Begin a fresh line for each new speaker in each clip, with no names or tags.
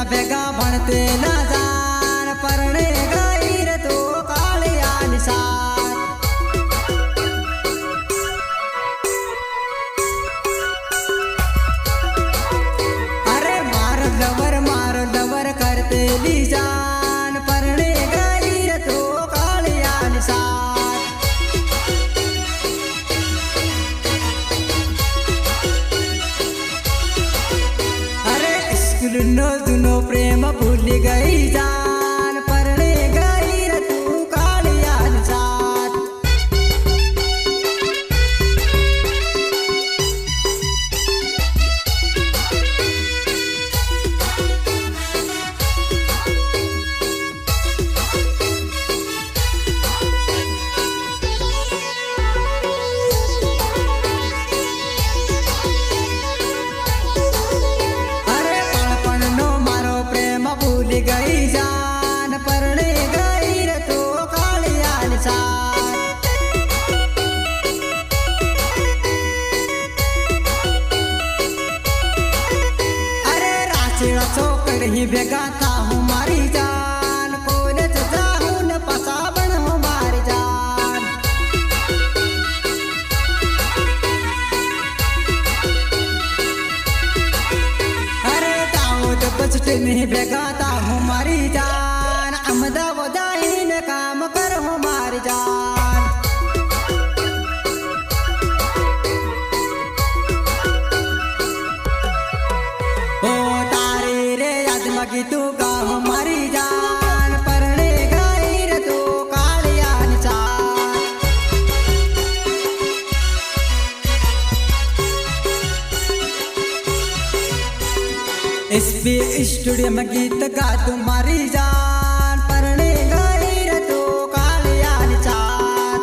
मित्रा भेगा भणते ना जान परणे गई रे तो कालिया निसार अरे मार लवर करते ली जान परणे गई रे तो कालिया निसार अरे स्कूल नो दुनो प्रेम भूल गई जान परणे गई रे तू कालिया निसार भूल गई जान परणे गई रे तो कालिया निसार अरे राचेड़ा चौकड़ ही भेगा था हमारी जान कॉलेज जाऊं न पसाबन हमारी जान अरे दाऊद बचते नहीं भेगा था हमारी जान अहमदाबादी ने काम कर हमारी जान ओ तारे रे याद मगी तू का हमारी जान परणे गई रे तू कालिया निसार एसपी स्टूडियो में गीत गा तुम्हारी जान परणे गई रे तो कालिया निसार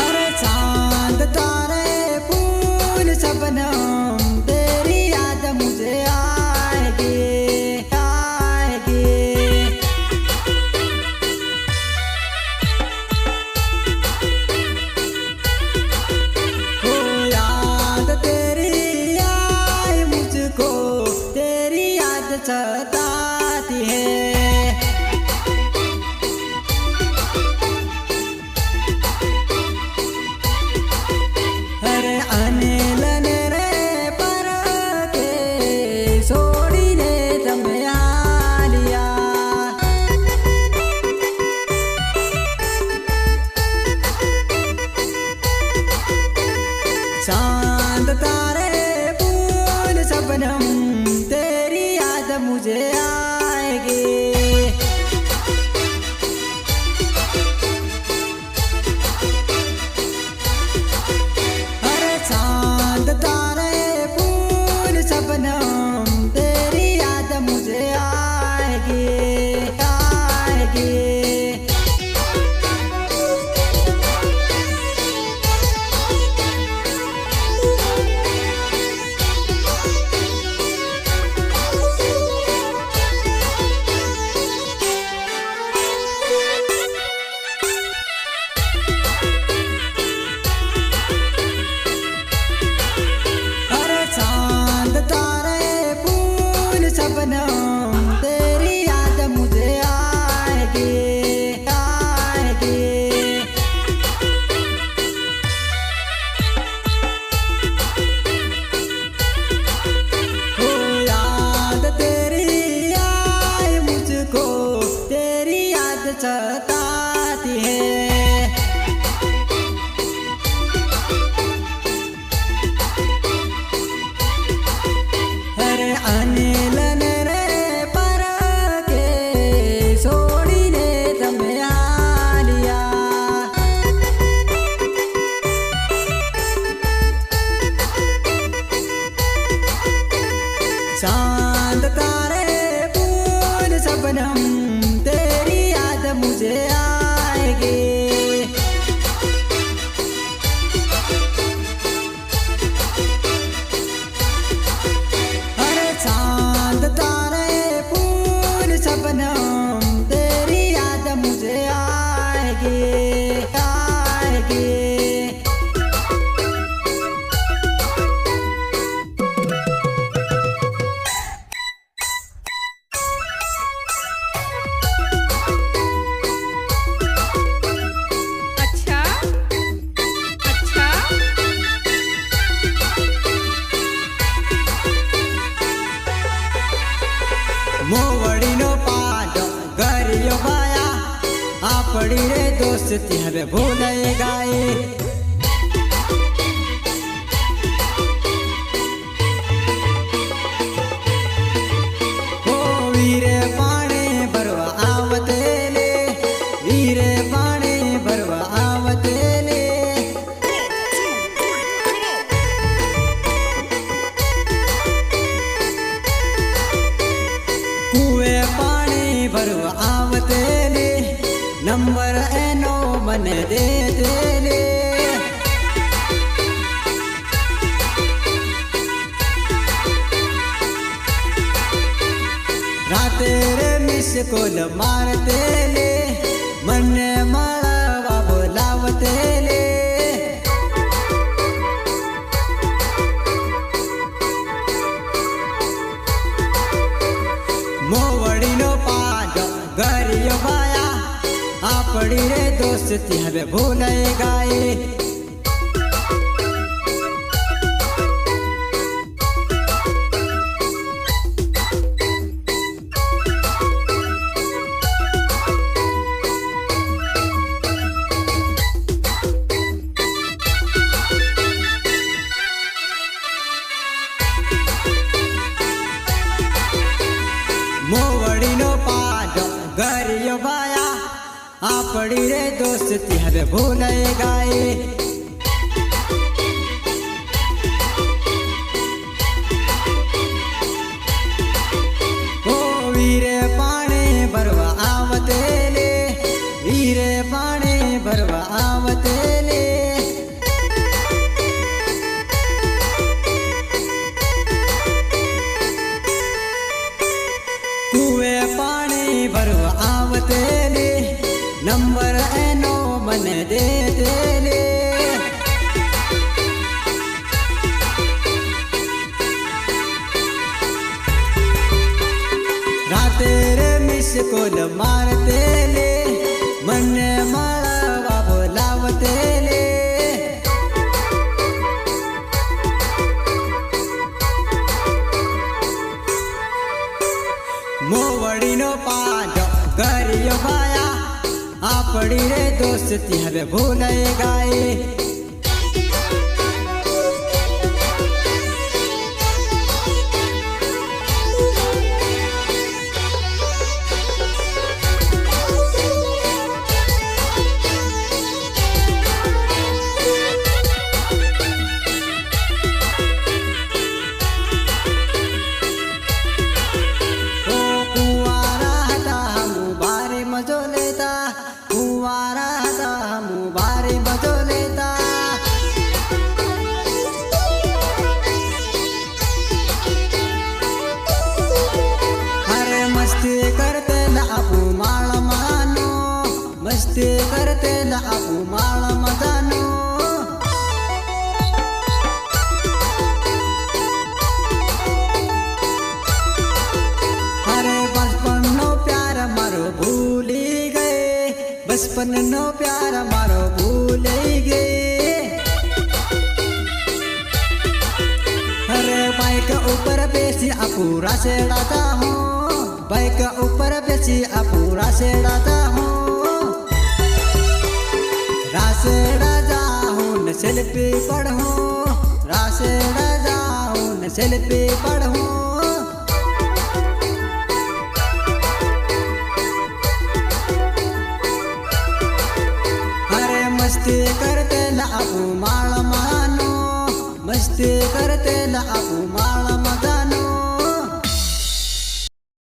अरे चांद तारे फूल सबनम तेरी याद मुझे आएगी आएगी ओ याद तेरी आए मुझको तेरी याद सताती है अरे अनिल ने रे पर के सोड़ी ने तमें आलिया चांद तारे फूल सबनम तेरी याद मुझे आएगी अरे चांद तारे फूल सबनम तेरी याद मुझे आएगी आएगी अरे चांद तारे फूल सबनम तेरी याद मुझे आएगी आएगी ओ याद तेरी आए मुझको तेरी याद सताती है अरे अनिल ने रे पर के सोड़ी ने तमें आलिया चांद तारे फूल सबनम तेरी याद मुझे आएगी મોવડીનો પાડો ગરિયો બાયા આપણી રે દોસ્તી હવે ભૂલાઈ ગાય ઓ વીરે પાણી ભરવા આવતે લે વીરે પાણી ભરવા આવતે લે કુએ પાણી ભરવા આવતે લે નંબર એનો મને દે દે લે રાતે રે મિસ કોલ મારતે લે મને મળવા બોલાવતે લે મોવડીનો પાડો ગરિયો બાયા આપણી રે દોસ્તી હવે ભૂલાઈ ગાય મોવડીનો પાડો ગરિયો બાયા આપણી રે દોસ્તી હવે ભૂલાઈ ગાય ઓ વીરે પાણી ભરવા આવતે લે વીરે પાણી ભરવા આવતે લે કુએ પાણી ભરવા આવતે લે નંબર એનો મને દે દે લે રાતે રે મિસ કોલ મારતે લે મને મળવા બોલાવતે લે મોવડીનો પાડો ગરિયો બાયા આપણી રે દોસ્તી હવે ભૂલાઈ ગાય कुंवारा था मुबारे मजो लेता अरे मस्ती करते ना अपू माल मानो मस्ती करते ना अपू माल मजानो अरे बचपन नो प्यार मारो भूली बचपन नो प्यार मारो भूली गए अरे बाइक ऊपर बेसी अपूरा से डाता हूँ बाइक ऊपर बेसी अपूरा से डाता हूँ रासेड़ा जाऊँ न सेल्फी पढ़ूँ रासेड़ा जाऊँ न सेल्फी पढ़ूँ मस्ती करते ना अपू माल मानो मस्ती करते ना अपू माल मजा